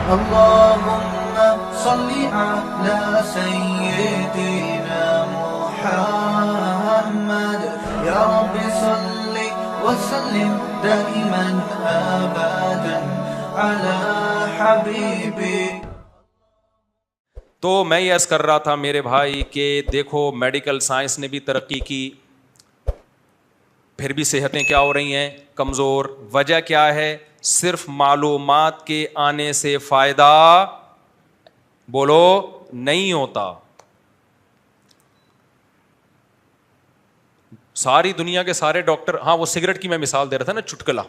اللهم صل على سيدنا محمد يا رب صل وسلم دائما ابدا على حبيبك. تو میں یہ عرض کر رہا تھا میرے بھائی کہ دیکھو میڈیکل سائنس نے بھی ترقی کی, پھر بھی صحتیں کیا ہو رہی ہیں, کمزور. وجہ کیا ہے؟ صرف معلومات کے آنے سے فائدہ بولو نہیں ہوتا. ساری دنیا کے سارے ڈاکٹر, ہاں وہ سگریٹ کی میں مثال دے رہا تھا نا, چٹکلا.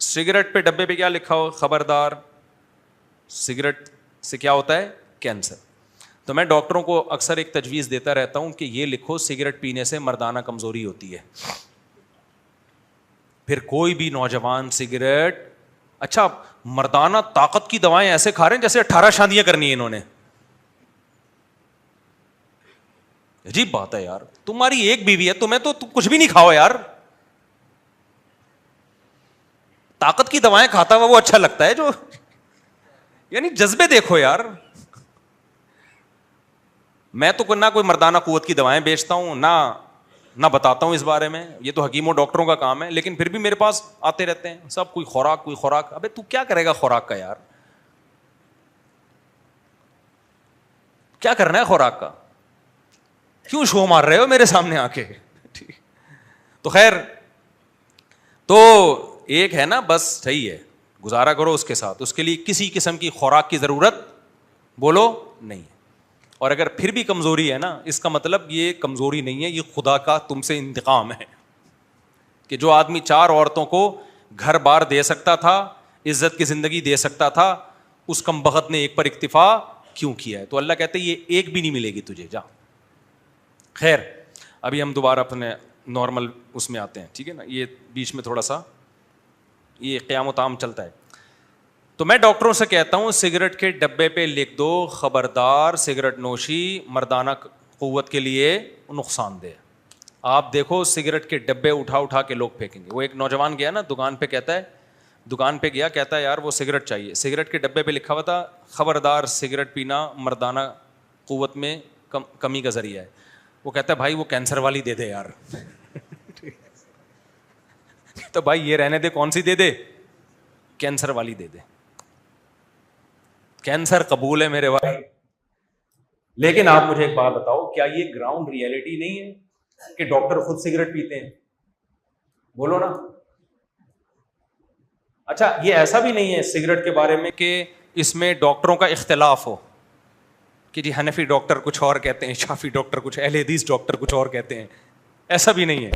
سگریٹ پہ ڈبے پہ کیا لکھا ہو؟ خبردار سگریٹ سے کیا ہوتا ہے؟ کینسر. تو میں ڈاکٹروں کو اکثر ایک تجویز دیتا رہتا ہوں کہ یہ لکھو سگریٹ پینے سے مردانہ کمزوری ہوتی ہے. پھر کوئی بھی نوجوان سگریٹ, اچھا مردانہ طاقت کی دوائیں ایسے کھا رہے ہیں جیسے 18 شادیاں کرنی ہیں انہوں نے. عجیب بات ہے یار, تمہاری ایک بیوی ہے, تمہیں تو تم کچھ بھی نہیں کھاؤ یار. طاقت کی دوائیں کھاتا ہوا وہ اچھا لگتا ہے جو, یعنی جذبے دیکھو یار. میں تو نہ کوئی مردانہ قوت کی دوائیں بیچتا ہوں نہ بتاتا ہوں اس بارے میں, یہ تو حکیموں ڈاکٹروں کا کام ہے. لیکن پھر بھی میرے پاس آتے رہتے ہیں سب, کوئی خوراک. ابے تو کیا کرے گا خوراک کا یار, کیا کرنا ہے خوراک کا؟ کیوں شو مار رہے ہو میرے سامنے آ کے؟ تو خیر, تو ایک ہے نا, بس صحیح ہے, گزارا کرو اس کے ساتھ. اس کے لیے کسی قسم کی خوراک کی ضرورت بولو نہیں ہے. اور اگر پھر بھی کمزوری ہے نا, اس کا مطلب یہ کمزوری نہیں ہے, یہ خدا کا تم سے انتقام ہے کہ جو آدمی 4 عورتوں کو گھر بار دے سکتا تھا, عزت کی زندگی دے سکتا تھا, اس کمبخت نے ایک پر اکتفا کیوں کیا ہے؟ تو اللہ کہتے یہ ایک بھی نہیں ملے گی تجھے, جا. خیر, ابھی ہم دوبارہ اپنے نارمل اس میں آتے ہیں, ٹھیک ہے نا. یہ بیچ میں تھوڑا سا یہ قیام و طعام چلتا ہے. تو میں ڈاکٹروں سے کہتا ہوں سگریٹ کے ڈبے پہ لکھ دو خبردار سگریٹ نوشی مردانہ قوت کے لیے نقصان دہ. آپ دیکھو سگریٹ کے ڈبے اٹھا کے لوگ پھینکیں گے. وہ ایک نوجوان گیا نا دکان پہ, کہتا ہے یار وہ سگریٹ چاہیے. سگریٹ کے ڈبے پہ لکھا ہوا تھا خبردار سگریٹ پینا مردانہ قوت میں کمی کا ذریعہ ہے. وہ کہتا ہے بھائی وہ کینسر والی دے دے یار. تو بھائی یہ رہنے دے, کون سی دے دے؟ کینسر والی دے دے. کینسر قبول ہے میرے بھائی. لیکن آپ مجھے ایک بات بتاؤ, کیا یہ گراؤنڈ ریئلٹی نہیں ہے کہ ڈاکٹر خود سگریٹ پیتے ہیں؟ بولو نا. اچھا یہ ایسا بھی نہیں ہے سگریٹ کے بارے میں کہ اس میں ڈاکٹروں کا اختلاف ہو کہ جی حنفی ڈاکٹر کچھ اور کہتے ہیں, شافی ڈاکٹر کچھ, اہل حدیث ڈاکٹر کچھ اور کہتے ہیں. ایسا بھی نہیں ہے.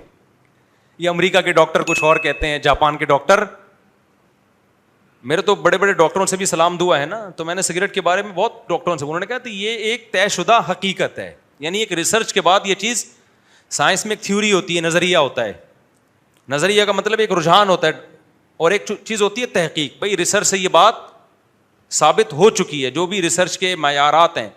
یہ امریکہ کے ڈاکٹر کچھ اور کہتے ہیں, جاپان کے ڈاکٹر. میرے تو بڑے بڑے ڈاکٹروں سے بھی سلام دعا ہے نا, تو میں نے سگریٹ کے بارے میں بہت ڈاکٹروں سے, انہوں نے کہا کہ یہ ایک طے شدہ حقیقت ہے. یعنی ایک ریسرچ کے بعد یہ چیز, سائنس میں ایک تھیوری ہوتی ہے, نظریہ ہوتا ہے. نظریہ کا مطلب ایک رجحان ہوتا ہے, اور ایک چیز ہوتی ہے تحقیق. بھائی ریسرچ سے یہ بات ثابت ہو چکی ہے, جو بھی ریسرچ کے معیارات ہیں.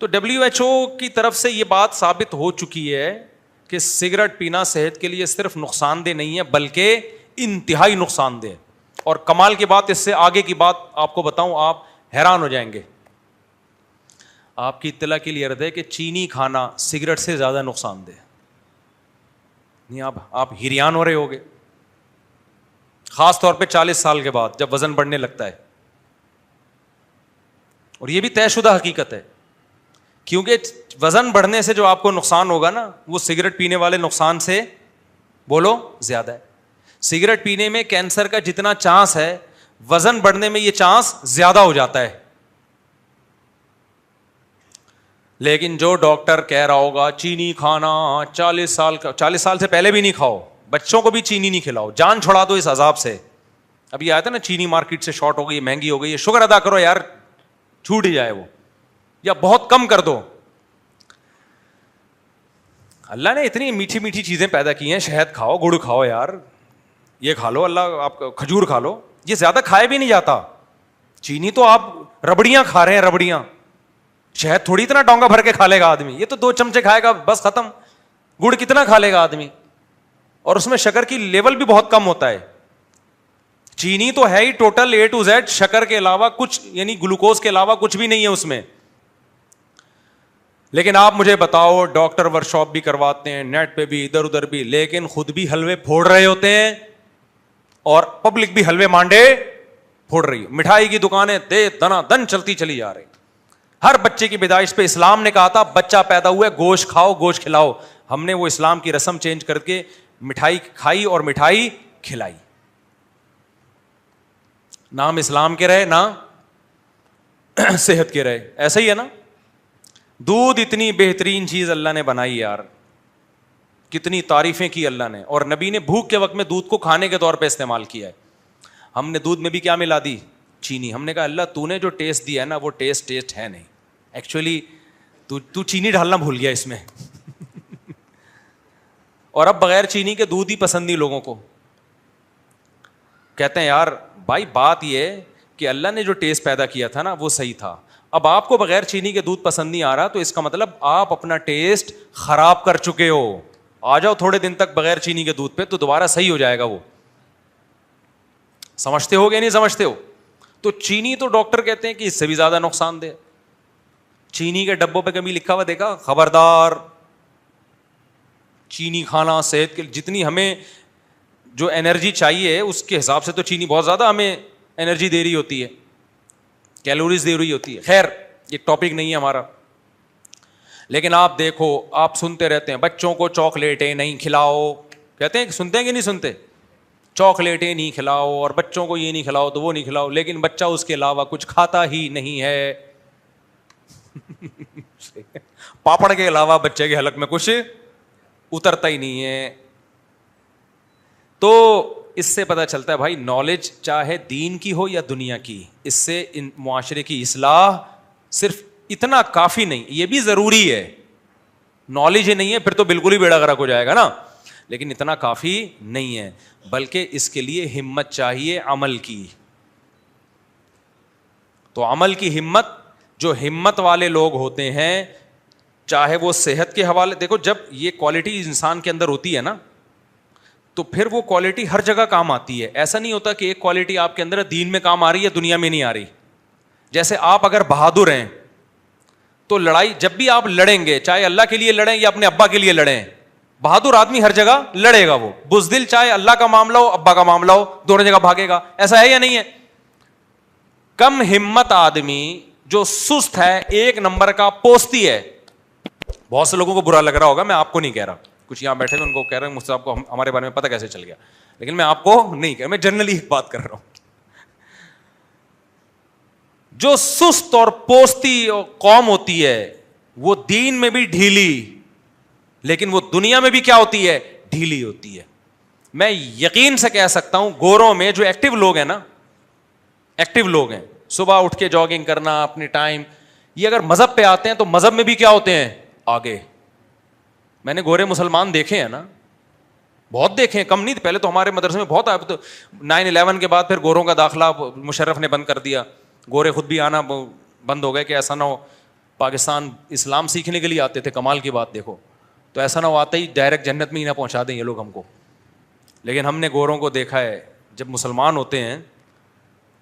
تو WHO کی طرف سے یہ بات ثابت ہو چکی ہے کہ سگریٹ پینا صحت کے لیے صرف نقصان دہ نہیں ہے بلکہ انتہائی نقصان دہ. اور کمال کی بات, اس سے آگے کی بات آپ کو بتاؤں, آپ حیران ہو جائیں گے. آپ کی اطلاع کے لیے عرض ہے کہ چینی کھانا سگریٹ سے زیادہ نقصان دہ نہیں. آپ حیران ہو رہے ہوگے, خاص طور پہ 40 سال کے بعد جب وزن بڑھنے لگتا ہے. اور یہ بھی طے شدہ حقیقت ہے, کیونکہ وزن بڑھنے سے جو آپ کو نقصان ہوگا نا, وہ سگریٹ پینے والے نقصان سے بولو زیادہ ہے. سگریٹ پینے میں کینسر کا جتنا چانس ہے, وزن بڑھنے میں یہ چانس زیادہ ہو جاتا ہے. لیکن جو ڈاکٹر کہہ رہا ہوگا چینی کھانا 40 سال سے پہلے بھی نہیں کھاؤ, بچوں کو بھی چینی نہیں کھلاؤ, جان چھڑا دو اس عذاب سے. ابھی آیا تھا نا چینی مارکیٹ سے شارٹ ہو گئی, مہنگی ہو گئی, یہ شکر ادا کرو یار چھوٹ ہی جائے وہ, یا بہت کم کر دو. اللہ نے اتنی میٹھی میٹھی چیزیں پیدا کی ہیں, شہد کھاؤ, گڑ کھاؤ یار, یہ کھا لو, اللہ آپ کھجور کھا لو. یہ زیادہ کھائے بھی نہیں جاتا. چینی تو آپ ربڑیاں کھا رہے ہیں, ربڑیاں. شہد تھوڑی اتنا ڈونگا بھر کے کھا لے گا آدمی, یہ تو 2 چمچے کھائے گا بس ختم. گڑ کتنا کھا لے گا آدمی, اور اس میں شکر کی لیول بھی بہت کم ہوتا ہے. چینی تو ہے ہی ٹوٹل اے ٹو زیڈ, شکر کے علاوہ کچھ, یعنی گلوکوز کے علاوہ کچھ بھی نہیں ہے اس میں. لیکن آپ مجھے بتاؤ, ڈاکٹر ورک شاپ بھی کرواتے ہیں, نیٹ پہ بھی, ادھر ادھر بھی, لیکن خود بھی حلوے پھوڑ رہے ہوتے ہیں اور پبلک بھی حلوے مانڈے پھوڑ رہی ہے. مٹھائی کی دکانیں دے دنا دن چلتی چلی جا رہی. ہر بچے کی پیدائش پہ اسلام نے کہا تھا بچہ پیدا ہوا ہے گوشت کھاؤ, گوشت کھلاؤ. ہم نے وہ اسلام کی رسم چینج کر کے مٹھائی کھائی اور مٹھائی کھلائی. نام اسلام کے رہے, نہ صحت کے رہے. ایسا ہی ہے نا. دودھ اتنی بہترین چیز اللہ نے بنائی یار, کتنی تعریفیں کی اللہ نے, اور نبی نے بھوک کے وقت میں دودھ کو کھانے کے طور پہ استعمال کیا ہے. ہم نے دودھ میں بھی کیا ملا دی, چینی. ہم نے کہا اللہ تو نے جو ٹیسٹ دیا ہے نا وہ ٹیسٹ ہے نہیں, ایکچولی تو چینی ڈالنا بھول گیا اس میں. اور اب بغیر چینی کے دودھ ہی پسند نہیں لوگوں کو. کہتے ہیں یار بھائی بات یہ ہے کہ اللہ نے جو ٹیسٹ پیدا کیا تھا نا وہ صحیح تھا, اب آپ کو بغیر چینی کے دودھ پسند نہیں آ رہا تو اس کا مطلب آپ اپنا ٹیسٹ خراب کر چکے ہو. آ جاؤ تھوڑے دن تک بغیر چینی کے دودھ پہ تو دوبارہ صحیح ہو جائے گا وہ. سمجھتے ہو کہ نہیں سمجھتے ہو؟ تو چینی تو ڈاکٹر کہتے ہیں کہ اس سے بھی زیادہ نقصان دہ. چینی کے ڈبوں پہ کبھی لکھا ہوا دیکھا, خبردار چینی کھانا صحت کے جتنی ہمیں جو انرجی چاہیے اس کے حساب سے تو چینی بہت زیادہ ہمیں انرجی دے رہی ہوتی ہے, کیلوریز دے رہی ہوتی ہے. خیر یہ ٹاپک نہیں ہے ہمارا. لیکن آپ دیکھو, آپ سنتے رہتے ہیں بچوں کو چاکلیٹیں نہیں کھلاؤ, کہتے ہیں سنتے ہیں کہ نہیں سنتے, چاکلیٹیں نہیں کھلاؤ اور بچوں کو یہ نہیں کھلاؤ تو وہ نہیں کھلاؤ, لیکن بچہ اس کے علاوہ کچھ کھاتا ہی نہیں ہے. پاپڑ کے علاوہ بچے کے حلق میں کچھ اترتا ہی نہیں ہے. تو اس سے پتہ چلتا ہے بھائی نالج چاہے دین کی ہو یا دنیا کی, اس سے ان معاشرے کی اصلاح صرف اتنا کافی نہیں, یہ بھی ضروری ہے. نالج ہی نہیں ہے پھر تو بالکل ہی بیڑا غرق ہو جائے گا نا, لیکن اتنا کافی نہیں ہے, بلکہ اس کے لیے ہمت چاہیے عمل کی. تو عمل کی ہمت, جو ہمت والے لوگ ہوتے ہیں چاہے وہ صحت کے حوالے, دیکھو جب یہ کوالٹی انسان کے اندر ہوتی ہے نا تو پھر وہ کوالٹی ہر جگہ کام آتی ہے. ایسا نہیں ہوتا کہ ایک کوالٹی آپ کے اندر دین میں کام آ رہی ہے دنیا میں نہیں آ رہی. جیسے آپ اگر بہادر ہیں تو لڑائی جب بھی آپ لڑیں گے, چاہے اللہ کے لیے لڑیں یا اپنے ابا کے لیے لڑیں, بہادر آدمی ہر جگہ لڑے گا. وہ بزدل چاہے اللہ کا معاملہ ہو ابا کا معاملہ ہو دونوں جگہ بھاگے گا. ایسا ہے یا نہیں ہے؟ کم ہمت آدمی جو سست ہے, ایک نمبر کا پوستی ہے. بہت سے لوگوں کو برا لگ رہا ہوگا, میں آپ کو نہیں کہہ رہا, کچھ یہاں بیٹھے ان کو کہہ رہے ہیں مجھ سے آپ کو ہمارے بارے میں پتہ کیسے چل گیا, لیکن میں آپ کو نہیں کہہ رہا, میں جنرلی ایک بات کر رہا ہوں. جو سست اور پوستی قوم ہوتی ہے وہ دین میں بھی ڈھیلی, لیکن وہ دنیا میں بھی کیا ہوتی ہے, ڈھیلی ہوتی ہے. میں یقین سے کہہ سکتا ہوں گوروں میں جو ایکٹیو لوگ ہیں نا, ایکٹیو لوگ ہیں, صبح اٹھ کے جاگنگ کرنا اپنے ٹائم, یہ اگر مذہب پہ آتے ہیں تو مذہب میں بھی کیا ہوتے ہیں, آگے. میں نے گورے مسلمان دیکھے ہیں نا, بہت دیکھے ہیں, کم نہیں. پہلے تو ہمارے مدرسے میں بہت آئے, تو 9/11 کے بعد پھر گوروں کا داخلہ مشرف نے بند کر دیا, گورے خود بھی آنا بند ہو گئے کہ ایسا نہ ہو, پاکستان اسلام سیکھنے کے لیے آتے تھے, کمال کی بات دیکھو, تو ایسا نہ ہو آتے ہی ڈائریکٹ جنت میں ہی نہ پہنچا دیں یہ لوگ ہم کو. لیکن ہم نے گوروں کو دیکھا ہے جب مسلمان ہوتے ہیں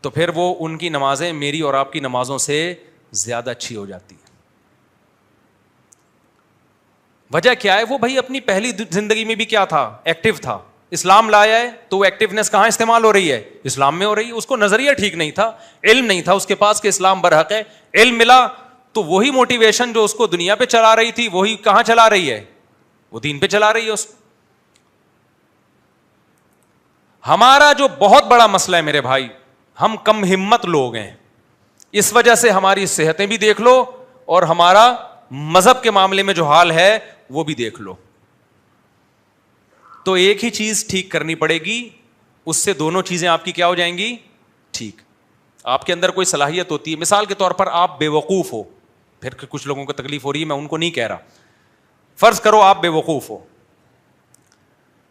تو پھر وہ ان کی نمازیں میری اور آپ کی نمازوں سے زیادہ اچھی ہو جاتی ہیں. وجہ کیا ہے, وہ بھائی اپنی پہلی زندگی میں بھی کیا تھا, ایکٹیو تھا. اسلام لایا ہے تو وہ ایکٹیونیس کہاں استعمال ہو رہی ہے, اسلام میں ہو رہی ہے. اس کو نظریہ ٹھیک نہیں تھا, علم نہیں تھا اس کے پاس کہ اسلام برحق ہے. علم ملا تو وہی موٹیویشن جو اس کو دنیا پہ چلا رہی تھی وہی کہاں چلا رہی ہے, وہ دین پہ چلا رہی ہے اس کو. ہمارا جو بہت بڑا مسئلہ ہے میرے بھائی, ہم کم ہمت لوگ ہیں. اس وجہ سے ہماری صحتیں بھی دیکھ لو اور ہمارا مذہب کے معاملے میں جو حال ہے وہ بھی دیکھ لو. تو ایک ہی چیز ٹھیک کرنی پڑے گی, اس سے دونوں چیزیں آپ کی کیا ہو جائیں گی, ٹھیک. آپ کے اندر کوئی صلاحیت ہوتی ہے, مثال کے طور پر آپ بے وقوف ہو, پھر کچھ لوگوں کو تکلیف ہو رہی ہے, میں ان کو نہیں کہہ رہا, فرض کرو آپ بے وقوف ہو,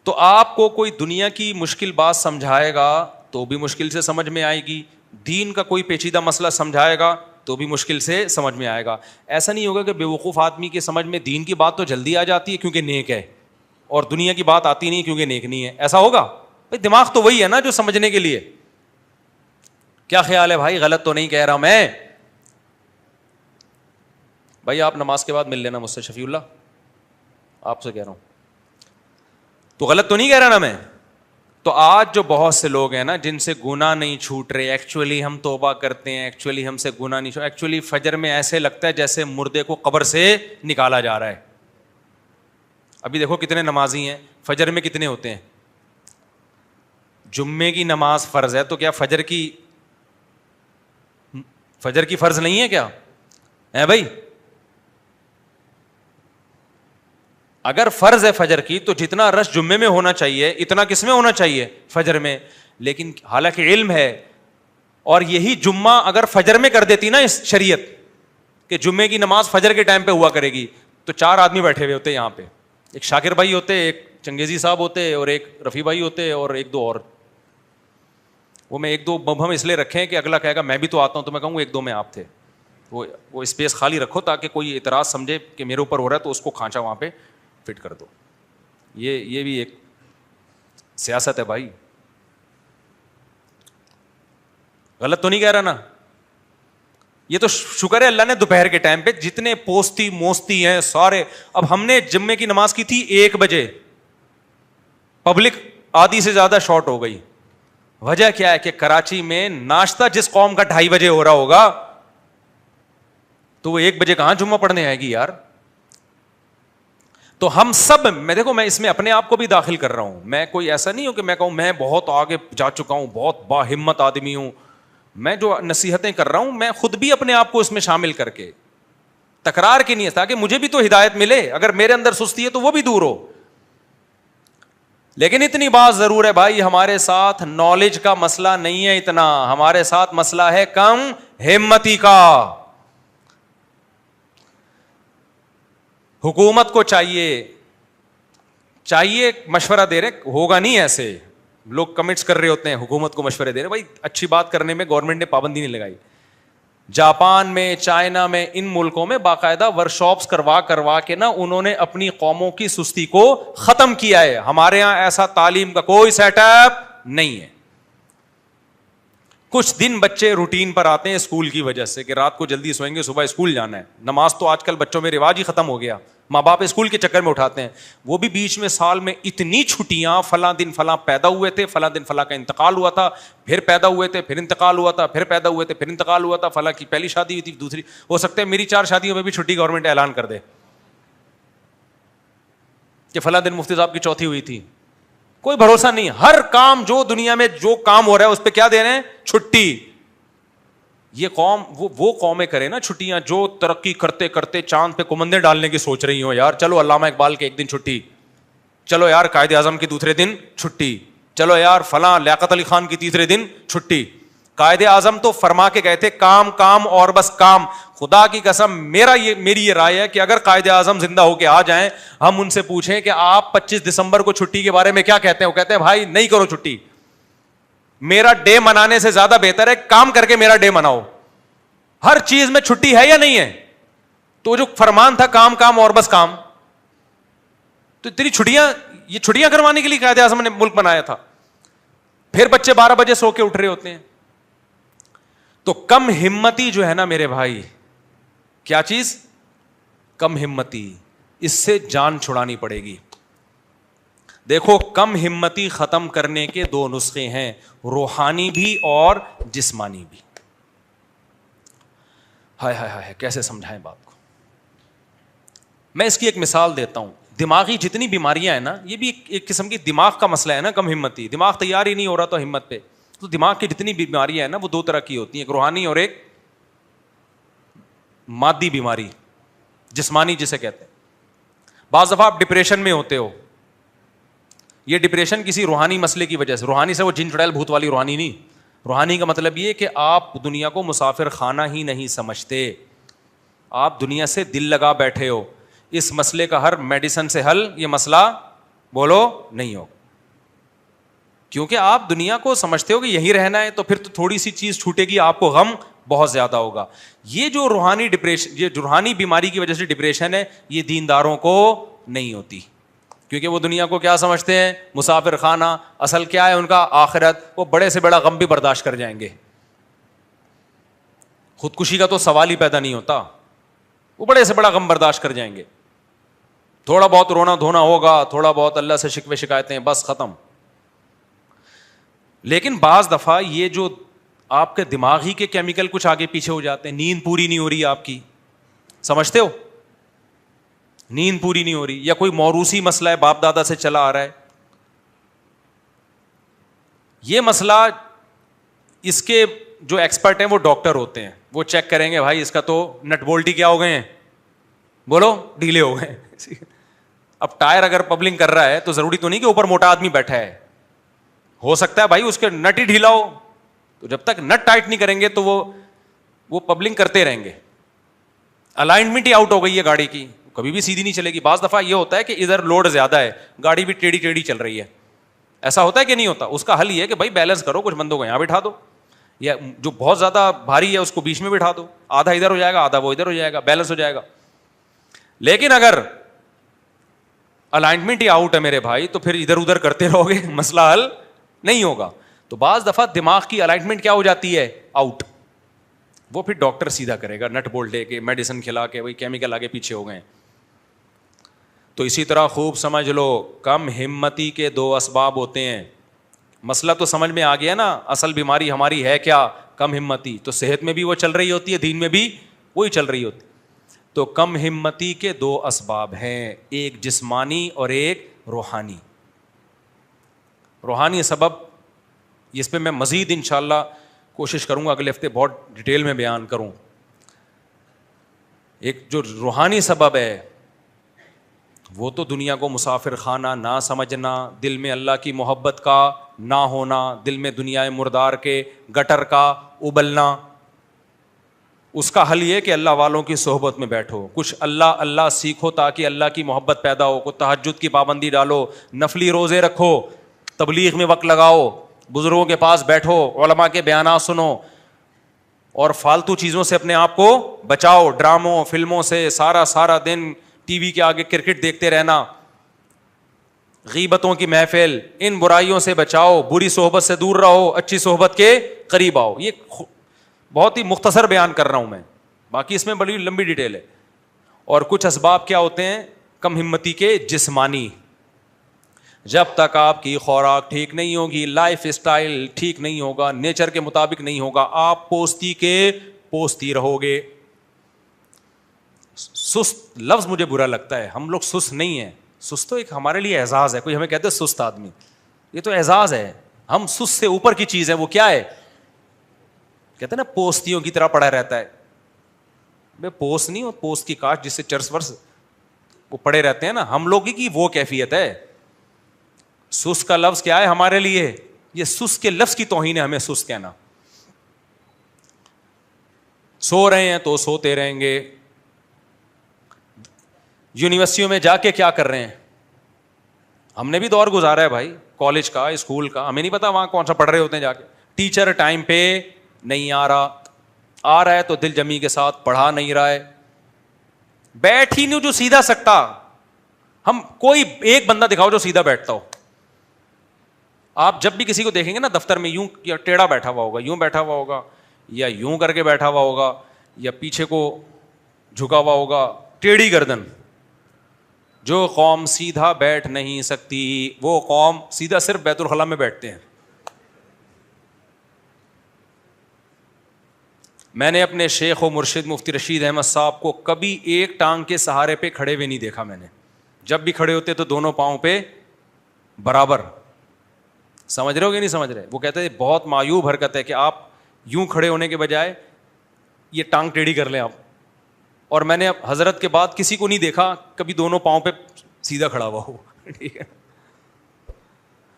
تو آپ کو کوئی دنیا کی مشکل بات سمجھائے گا تو بھی مشکل سے سمجھ میں آئے گی, دین کا کوئی پیچیدہ مسئلہ سمجھائے گا تو بھی مشکل سے سمجھ میں آئے گا. ایسا نہیں ہوگا کہ بے وقوف آدمی کی سمجھ میں دین کی بات تو جلدی آ جاتی ہے کیونکہ نیک ہے, اور دنیا کی بات آتی نہیں کیونکہ نیک نہیں ہے. ایسا ہوگا؟ بھائی دماغ تو وہی ہے نا جو سمجھنے کے لیے. کیا خیال ہے بھائی؟ غلط تو نہیں کہہ رہا میں؟ بھائی آپ نماز کے بعد مل لینا مجھ سے، شفیع اللہ آپ سے کہہ رہا ہوں، تو غلط تو نہیں کہہ رہا نا میں؟ تو آج جو بہت سے لوگ ہیں نا جن سے گناہ نہیں چھوٹ رہے، ایکچولی ہم توبہ کرتے ہیں، ایکچولی ہم سے گناہ نہیں چھوٹ، ایکچولی فجر میں ایسے لگتا ہے جیسے مردے کو قبر سے نکالا جا رہا ہے. ابھی دیکھو کتنے نمازی ہیں، فجر میں کتنے ہوتے ہیں؟ جمعے کی نماز فرض ہے تو کیا فجر کی فرض نہیں ہے کیا ہے بھائی؟ اگر فرض ہے فجر کی تو جتنا رش جمعے میں ہونا چاہیے اتنا کس میں ہونا چاہیے؟ فجر میں. لیکن حالانکہ علم ہے، اور یہی جمعہ اگر فجر میں کر دیتی نا اس شریعت کہ جمعے کی نماز فجر کے ٹائم پہ ہوا کرے گی، تو 4 آدمی بیٹھے ہوئے ہوتے یہاں پہ، ایک شاکر بھائی ہوتے، ایک چنگیزی صاحب ہوتے، اور ایک رفیع بھائی ہوتے، اور 1-2 اور. وہ میں 1-2 مبہم اس لیے رکھے ہیں کہ اگلا کہے گا میں بھی تو آتا ہوں، تو میں کہوں 1-2 میں آپ تھے. وہ اسپیس خالی رکھو تاکہ کوئی اعتراض سمجھے کہ میرے اوپر ہو رہا ہے تو اس کو کھانچا وہاں پہ فٹ کر دو. یہ بھی ایک سیاست ہے بھائی. غلط تو نہیں کہہ رہا نا؟ یہ تو شکر ہے اللہ نے دوپہر کے ٹائم پہ جتنے پوستی موستی ہیں سارے. اب ہم نے جمعے کی نماز کی تھی 1 بجے، پبلک آدھی سے زیادہ شارٹ ہو گئی. وجہ کیا ہے کہ کراچی میں ناشتہ جس قوم کا 2:30 بجے ہو رہا ہوگا تو وہ 1 بجے کہاں جمعہ پڑھنے آئے گی یار. تو ہم سب، میں دیکھو میں اس میں اپنے آپ کو بھی داخل کر رہا ہوں، میں کوئی ایسا نہیں ہوں کہ میں کہوں میں بہت آگے جا چکا ہوں، بہت باہمت آدمی ہوں. میں جو نصیحتیں کر رہا ہوں میں خود بھی اپنے آپ کو اس میں شامل کر کے تکرار کی نہیں ہے، تاکہ مجھے بھی تو ہدایت ملے. اگر میرے اندر سستی ہے تو وہ بھی دور ہو. لیکن اتنی بات ضرور ہے بھائی، ہمارے ساتھ نالج کا مسئلہ نہیں ہے اتنا، ہمارے ساتھ مسئلہ ہے کم ہمتی کا. حکومت کو چاہیے مشورہ دے رہے، ہوگا نہیں ایسے. لوگ کمنٹس کر رہے ہوتے ہیں حکومت کو مشورے دے رہے، بھائی اچھی بات کرنے میں گورنمنٹ نے پابندی نہیں لگائی. جاپان میں، چائنا میں، ان ملکوں میں باقاعدہ ورکشاپس کروا کے نا انہوں نے اپنی قوموں کی سستی کو ختم کیا ہے. ہمارے یہاں ایسا تعلیم کا کوئی سیٹ اپ نہیں ہے. کچھ دن بچے روٹین پر آتے ہیں اسکول کی وجہ سے کہ رات کو جلدی سوئیں گے، صبح اسکول جانا ہے. نماز تو آج کل بچوں میں رواج ہی ختم ہو گیا، ماں باپ اسکول کے چکر میں اٹھاتے ہیں. وہ بھی بیچ میں سال میں اتنی چھٹیاں، فلاں دن فلاں پیدا ہوئے تھے، فلاں دن فلاں کا انتقال ہوا تھا، پھر پیدا ہوئے تھے، پھر انتقال ہوا تھا، پھر پیدا ہوئے تھے، پھر انتقال ہوا تھا، فلاں کی پہلی شادی ہوئی تھی، دوسری. ہو سکتا ہے میری 4 شادیوں میں بھی چھٹی گورنمنٹ اعلان کر دے کہ فلاں دن مفتی صاحب کی چوتھی ہوئی تھی. کوئی بھروسہ نہیں. ہر کام جو دنیا میں جو کام ہو رہا ہے اس پہ کیا دے رہے ہیں؟ چھٹی. یہ قوم وہ قومیں کرے نا چھٹیاں جو ترقی کرتے کرتے چاند پہ کمندیں ڈالنے کی سوچ رہی ہوں. یار چلو علامہ اقبال کے 1 دن چھٹی، چلو یار قائد اعظم کے دوسرے دن چھٹی، چلو یار فلاں لیاقت علی خان کی تیسرے دن چھٹی. قائد اعظم تو فرما کے گئے تھے کام کام اور بس کام. خدا کی قسم میری یہ رائے ہے کہ اگر قائد اعظم زندہ ہو کے آ جائیں، ہم ان سے پوچھیں کہ آپ 25 دسمبر کو چھٹی کے بارے میں کیا کہتے ہیں. وہ کہتے ہیں بھائی نہیں کرو چھٹی، میرا ڈے منانے سے زیادہ بہتر ہے کام کر کے میرا ڈے مناؤ. ہر چیز میں چھٹی ہے یا نہیں ہے؟ تو جو فرمان تھا کام کام اور بس کام، تو تیری یہ چھٹیاں کروانے کے لیے قائد اعظم نے ملک بنایا تھا. پھر بچے 12 بجے سو کے اٹھ رہے ہوتے ہیں. تو کم ہمتی جو ہے نا میرے بھائی، کیا چیز؟ کم ہمتی. اس سے جان چھڑانی پڑے گی. دیکھو کم ہمتی ختم کرنے کے 2 نسخے ہیں، روحانی بھی اور جسمانی بھی. ہائے ہائے ہائے کیسے سمجھائیں بات کو. میں اس کی ایک مثال دیتا ہوں. دماغی جتنی بیماریاں ہیں نا، یہ بھی ایک قسم کی دماغ کا مسئلہ ہے نا. کم ہمتی، دماغ تیار ہی نہیں ہو رہا تو ہمت پہ. تو دماغ کی جتنی بیماریاں ہیں نا وہ 2 طرح کی ہوتی ہیں، ایک روحانی اور ایک مادی بیماری، جسمانی جسے کہتے ہیں. بعض دفعہ آپ ڈپریشن میں ہوتے ہو، یہ ڈپریشن کسی روحانی مسئلے کی وجہ سے. روحانی سے وہ جن چڑیل بھوت والی روحانی نہیں. روحانی کا مطلب یہ کہ آپ دنیا کو مسافر خانہ ہی نہیں سمجھتے، آپ دنیا سے دل لگا بیٹھے ہو. اس مسئلے کا ہر میڈیسن سے حل یہ مسئلہ بولو نہیں ہو، کیونکہ آپ دنیا کو سمجھتے ہو کہ یہی رہنا ہے. تو پھر تو تھوڑی سی چیز چھوٹے گی آپ کو غم بہت زیادہ ہوگا. یہ جو روحانی ڈپریشن، یہ روحانی بیماری کی وجہ سے ڈپریشن ہے، یہ دینداروں کو نہیں ہوتی، کیونکہ وہ دنیا کو کیا سمجھتے ہیں؟ مسافر خانہ. اصل کیا ہے ان کا؟ آخرت. وہ بڑے سے بڑا غم بھی برداشت کر جائیں گے. خودکشی کا تو سوال ہی پیدا نہیں ہوتا, وہ بڑے سے بڑا غم برداشت کر جائیں گے, تھوڑا بہت رونا دھونا ہوگا, تھوڑا بہت اللہ سے شکوے شکایتیں, بس ختم. لیکن بعض دفعہ یہ جو آپ کے دماغی کے کیمیکل کچھ آگے پیچھے ہو جاتے ہیں, نیند پوری نہیں ہو رہی آپ کی, سمجھتے ہو, نیند پوری نہیں ہو رہی, یا کوئی موروثی مسئلہ ہے باپ دادا سے چلا آ رہا ہے, یہ مسئلہ اس کے جو ایکسپرٹ ہیں وہ ڈاکٹر ہوتے ہیں, وہ چیک کریں گے بھائی اس کا تو نٹ بولٹی کیا ہو گئے ہیں, بولو ڈھیلے ہو گئے. اب ٹائر اگر پبلنگ کر رہا ہے تو ضروری تو نہیں کہ اوپر موٹا آدمی بیٹھا ہے, ہو سکتا ہے بھائی اس کے نٹ ہی ڈھیلا ہو, تو جب تک نٹ ٹائٹ نہیں کریں گے تو وہ پبلنگ کرتے رہیں گے. الائنمنٹ ہی آؤٹ ہو گئی ہے گاڑی کی, کبھی بھی سیدھی نہیں چلے گی. بعض دفعہ یہ ہوتا ہے کہ ادھر لوڈ زیادہ ہے, گاڑی بھی ٹیڑھی ٹیڑھی چل رہی ہے, ایسا ہوتا ہے کہ نہیں ہوتا. اس کا حل یہ ہے کہ بھائی بیلنس کرو, کچھ بندوں کو یہاں بٹھا دو, یا جو بہت زیادہ بھاری ہے اس کو بیچ میں بٹھا دو, آدھا ادھر ہو جائے گا آدھا وہ ادھر ہو جائے گا, بیلنس ہو جائے گا. لیکن اگر الائنمنٹ ہی آؤٹ ہے میرے بھائی, تو پھر ادھر ادھر کرتے رہو گے, مسئلہ حل نہیں ہوگا. تو بعض دفعہ دماغ کی الائنمنٹ کیا ہو جاتی ہے, آؤٹ, وہ پھر ڈاکٹر سیدھا کرے گا, نٹ بولٹ دے کے میڈیسن کھلا کے, وہی کیمیکل آگے پیچھے ہو گئے. تو اسی طرح خوب سمجھ لو, کم ہمتی کے 2 اسباب ہوتے ہیں. مسئلہ تو سمجھ میں آ گیا نا, اصل بیماری ہماری ہے کیا, کم ہمتی. تو صحت میں بھی وہ چل رہی ہوتی ہے, دین میں بھی وہی چل رہی ہوتی. تو کم ہمتی کے 2 اسباب ہیں, ایک جسمانی اور ایک روحانی. روحانی سبب اس پہ میں مزید انشاءاللہ کوشش کروں گا اگلے ہفتے بہت ڈیٹیل میں بیان کروں. ایک جو روحانی سبب ہے وہ تو دنیا کو مسافر خانہ نہ سمجھنا, دل میں اللہ کی محبت کا نہ ہونا, دل میں دنیا مردار کے گٹر کا ابلنا. اس کا حل یہ کہ اللہ والوں کی صحبت میں بیٹھو, کچھ اللہ اللہ سیکھو تاکہ اللہ کی محبت پیدا ہو. کو تہجد کی پابندی ڈالو, نفلی روزے رکھو, تبلیغ میں وقت لگاؤ, بزرگوں کے پاس بیٹھو, علماء کے بیانات سنو, اور فالتو چیزوں سے اپنے آپ کو بچاؤ, ڈراموں فلموں سے سارا دن ٹی وی کے آگے کرکٹ دیکھتے رہنا, غیبتوں کی محفل, ان برائیوں سے بچاؤ, بری صحبت سے دور رہو, اچھی صحبت کے قریب آؤ. یہ بہت ہی مختصر بیان کر رہا ہوں میں, باقی اس میں بڑی لمبی ڈیٹیل ہے. اور کچھ اسباب کیا ہوتے ہیں کم ہمتی کے, جسمانی. جب تک آپ کی خوراک ٹھیک نہیں ہوگی, لائف اسٹائل ٹھیک نہیں ہوگا, نیچر کے مطابق نہیں ہوگا, آپ پوستی کے پوستی رہو گے. سست لفظ مجھے برا لگتا ہے, ہم لوگ سست نہیں ہیں. سست تو ایک ہمارے لیے اعزاز ہے, کوئی ہمیں کہتے ہیں سست آدمی, یہ تو اعزاز ہے. ہم سست سے اوپر کی چیز ہے, وہ کیا ہے, کہتے ہیں نا پوستیوں کی طرح پڑا رہتا ہے. بے پوست نہیں ہو, پوست کی کاٹ جس سے چرس ورس وہ پڑے رہتے ہیں نا, ہم لوگ کی وہ کیفیت ہے. سست کا لفظ کیا ہے ہمارے لیے, یہ سست کے لفظ کی توہین ہے ہمیں سست کہنا. سو رہے ہیں تو سوتے رہیں گے. یونیورسٹیوں میں جا کے کیا کر رہے ہیں, ہم نے بھی دور گزارا ہے بھائی, کالج کا اسکول کا, ہمیں نہیں پتا وہاں کون سا پڑھ رہے ہوتے ہیں جا کے. ٹیچر ٹائم پہ نہیں آ رہا ہے تو دل جمی کے ساتھ پڑھا نہیں رہا ہے, بیٹھ ہی نہیں جو سیدھا سکتا. ہم کوئی ایک بندہ دکھاؤ جو سیدھا بیٹھتا ہو. آپ جب بھی کسی کو دیکھیں گے نا دفتر میں, یوں یا ٹیڑھا بیٹھا ہوا ہوگا, یوں بیٹھا ہوا ہوگا, یا یوں کر کے بیٹھا ہوا ہوگا, یا پیچھے کو جھکا ہوا ہوگا, ٹیڑھی گردن. جو قوم سیدھا بیٹھ نہیں سکتی وہ قوم سیدھا صرف بیت الخلاء میں بیٹھتے ہیں. میں نے اپنے شیخ و مرشد مفتی رشید احمد صاحب کو کبھی ایک ٹانگ کے سہارے پہ کھڑے ہوئے نہیں دیکھا میں نے. جب بھی کھڑے ہوتے تو دونوں پاؤں پہ برابر. سمجھ رہے ہو کہ نہیں سمجھ رہے؟ وہ کہتے ہیں بہت معیوب حرکت ہے کہ آپ یوں کھڑے ہونے کے بجائے یہ ٹانگ ٹیڑھی کر لیں آپ. اور میں نے حضرت کے بعد کسی کو نہیں دیکھا کبھی دونوں پاؤں پہ سیدھا کھڑا ہوا ہو. ٹھیک ہے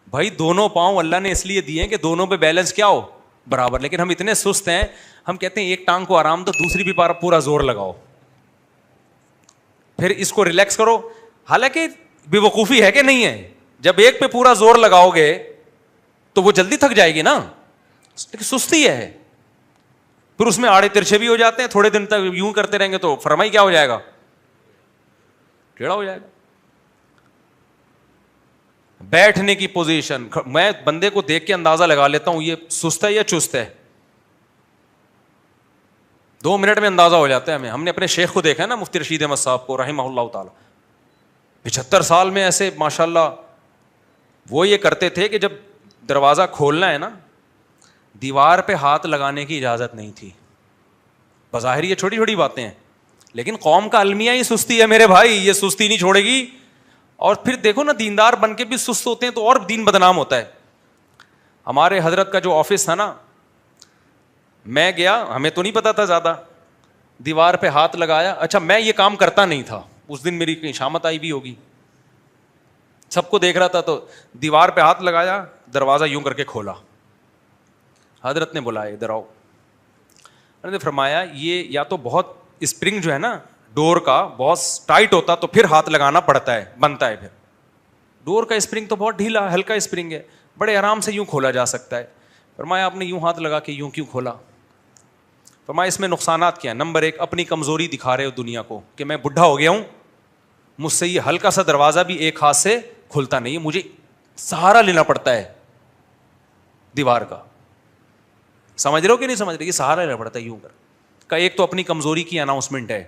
بھائی, دونوں پاؤں اللہ نے اس لیے دیے ہیں کہ دونوں پہ بیلنس کیا ہو, برابر. لیکن ہم اتنے سست ہیں, ہم کہتے ہیں ایک ٹانگ کو آرام دو, دوسری بھی پورا زور لگاؤ, پھر اس کو ریلیکس کرو. حالانکہ بے وقوفی ہے کہ نہیں ہے, جب ایک پہ پورا زور لگاؤ گے تو وہ جلدی تھک جائے گی نا, لیکن سستی ہے. پھر اس میں آڑے ترچھے بھی ہو جاتے ہیں, تھوڑے دن تک یوں کرتے رہیں گے تو فرمائی کیا ہو جائے گا, ٹیڑھا ہو جائے گا. بیٹھنے کی پوزیشن, میں بندے کو دیکھ کے اندازہ لگا لیتا ہوں یہ سست ہے یا چست ہے. 2 منٹ میں اندازہ ہو جاتا ہے ہمیں. ہم نے اپنے شیخ کو دیکھا ہے نا, مفتی رشید احمد صاحب کو رحمہ اللہ تعالی, 75 سال میں ایسے ماشاء اللہ. وہ یہ کرتے تھے کہ جب دروازہ کھولنا ہے نا, دیوار پہ ہاتھ لگانے کی اجازت نہیں تھی. بظاہر یہ چھوٹی چھوٹی باتیں ہیں, لیکن قوم کا المیہ ہی سستی ہے میرے بھائی, یہ سستی نہیں چھوڑے گی. اور پھر دیکھو نا, دیندار بن کے بھی سست ہوتے ہیں تو اور دین بدنام ہوتا ہے. ہمارے حضرت کا جو آفس تھا نا, میں گیا, ہمیں تو نہیں پتا تھا زیادہ, دیوار پہ ہاتھ لگایا. اچھا میں یہ کام کرتا نہیں تھا, اس دن میری کہیں شامت آئی بھی ہوگی, سب کو دیکھ رہا تھا, تو دیوار پہ ہاتھ لگایا, دروازہ یوں کر کے کھولا. حضرت نے بلایا ادھر آؤ. حضرت نے فرمایا یہ یا تو بہت اسپرنگ جو ہے نا ڈور کا بہت ٹائٹ ہوتا تو پھر ہاتھ لگانا پڑتا ہے, بنتا ہے. پھر ڈور کا اسپرنگ تو بہت ڈھیلا ہلکا اسپرنگ ہے, بڑے آرام سے یوں کھولا جا سکتا ہے. فرمایا آپ نے یوں ہاتھ لگا کے یوں کیوں کھولا؟ فرمایا اس میں نقصانات کیا ہیں. نمبر 1, اپنی کمزوری دکھا رہے ہو دنیا کو کہ میں بڈھا ہو گیا ہوں, مجھ سے یہ ہلکا سا دروازہ بھی ایک ہاتھ سے کھلتا نہیں ہے, مجھے سہارا لینا پڑتا ہے دیوار کا. سمجھ رہے ہو کہ نہیں سمجھ رہے؟ یہ سہارا لینا پڑتا ہے یوں کا. ایک تو اپنی کمزوری کی اناؤنسمنٹ ہے,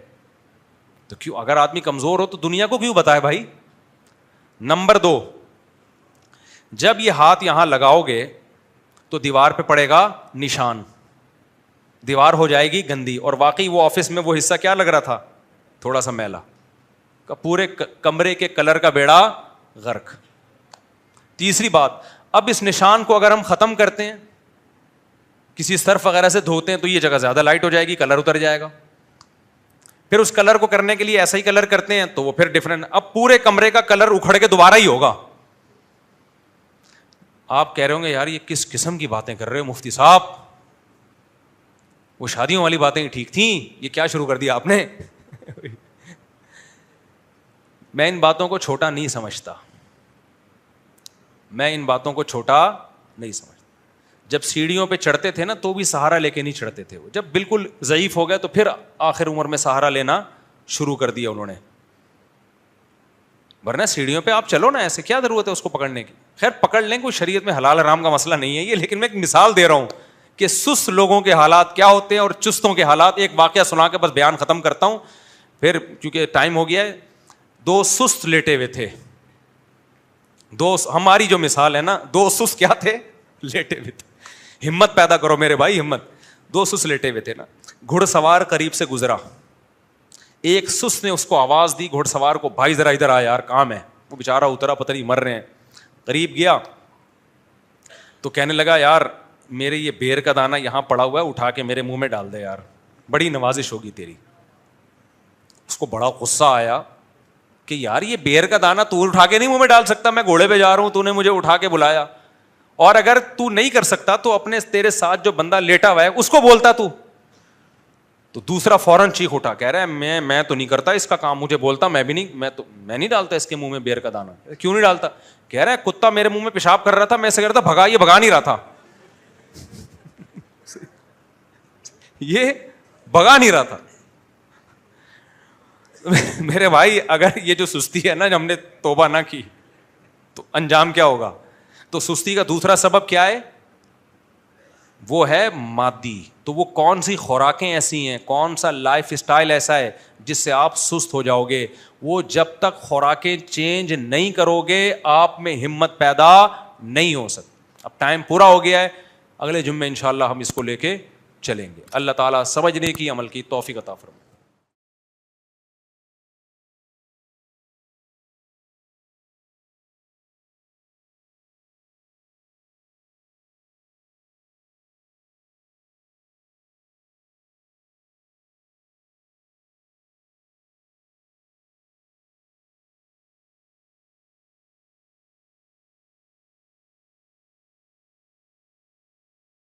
تو کیوں اگر آدمی کمزور ہو تو دنیا کو کیوں بتائے بھائی. نمبر 2, جب یہ ہاتھ یہاں لگاؤ گے تو دیوار پہ پڑے گا نشان, دیوار ہو جائے گی گندی. اور واقعی وہ آفس میں وہ حصہ کیا لگ رہا تھا, تھوڑا سا میلا, پورے کمرے کے کلر کا بیڑا غرق. تیسری بات, اب اس نشان کو اگر ہم ختم کرتے ہیں, کسی سرف وغیرہ سے دھوتے ہیں, تو یہ جگہ زیادہ لائٹ ہو جائے گی, کلر اتر جائے گا. پھر اس کلر کو کرنے کے لیے ایسا ہی کلر کرتے ہیں تو وہ پھر ڈفرنٹ, اب پورے کمرے کا کلر اکھڑ کے دوبارہ ہی ہوگا. آپ کہہ رہے ہوں گے یار یہ کس قسم کی باتیں کر رہے ہو مفتی صاحب, وہ شادیوں والی باتیں ٹھیک تھیں, یہ کیا شروع کر دیا آپ نے. میں ان باتوں کو چھوٹا نہیں سمجھتا, میں ان باتوں کو چھوٹا نہیں سمجھتا. جب سیڑھیوں پہ چڑھتے تھے نا تو بھی سہارا لے کے نہیں چڑھتے تھے, وہ جب بالکل ضعیف ہو گئے تو پھر آخر عمر میں سہارا لینا شروع کر دیا انہوں نے. ورنہ سیڑھیوں پہ آپ چلو نا, ایسے کیا ضرورت ہے اس کو پکڑنے کی. خیر پکڑ لیں, کوئی شریعت میں حلال حرام کا مسئلہ نہیں ہے یہ, لیکن میں ایک مثال دے رہا ہوں کہ سست لوگوں کے حالات کیا ہوتے ہیں اور چستوں کے حالات. ایک واقعہ سنا کے بس بیان ختم کرتا ہوں, پھر کیونکہ ٹائم ہو گیا ہے. 2 سست لیٹے ہوئے تھے, 2, ہماری جو مثال ہے نا, 2 سست کیا تھے, لیٹے ہوئے تھے. ہمت پیدا کرو میرے بھائی, ہمت. 2 سست لیٹے ہوئے تھے نا, گھڑ سوار قریب سے گزرا, ایک سست نے اس کو آواز دی گھڑ سوار کو, بھائی ذرا ادھر آ یار کام ہے. وہ بیچارہ اترا, پتہ نہیں مر رہے ہیں. قریب گیا تو کہنے لگا یار میرے یہ بیر کا دانہ یہاں پڑا ہوا ہے, اٹھا کے میرے منہ میں ڈال دے یار, بڑی نوازش ہوگی تیری. اس کو بڑا غصہ آیا کہ یار یہ بیر کا دانہ تو اٹھا کے نہیں منہ میں ڈال سکتا, میں گھوڑے پہ جا رہا ہوں, تو نے مجھے اٹھا کے بلایا, اور اگر تو نہیں کر سکتا تو اپنے تیرے ساتھ جو بندہ لیٹا ہوا ہے اس کو بولتا تو دوسرا فوراً چیخ اٹھا, کہہ رہا ہے میں تو نہیں کرتا اس کا کام, مجھے بولتا میں بھی نہیں, میں نہیں ڈالتا اس کے منہ میں بیر کا دانہ. کیوں نہیں ڈالتا؟ کہہ رہا ہے کتا میرے منہ میں پیشاب کر رہا تھا, میں ایسے کہہ رہا تھا بھگا, یہ بھگا نہیں رہا تھا, یہ بھگا نہیں رہا تھا. میرے بھائی اگر یہ جو سستی ہے نا, ہم نے توبہ نہ کی تو انجام کیا ہوگا. تو سستی کا دوسرا سبب کیا ہے, وہ ہے مادی. تو وہ کون سی خوراکیں ایسی ہیں, کون سا لائف اسٹائل ایسا ہے جس سے آپ سست ہو جاؤ گے. وہ جب تک خوراکیں چینج نہیں کرو گے آپ میں ہمت پیدا نہیں ہو سکتی. اب ٹائم پورا ہو گیا ہے, اگلے جمعے انشاءاللہ ہم اس کو لے کے چلیں گے. اللہ تعالیٰ سمجھنے کی عمل کی توفیق عطا فرمائے.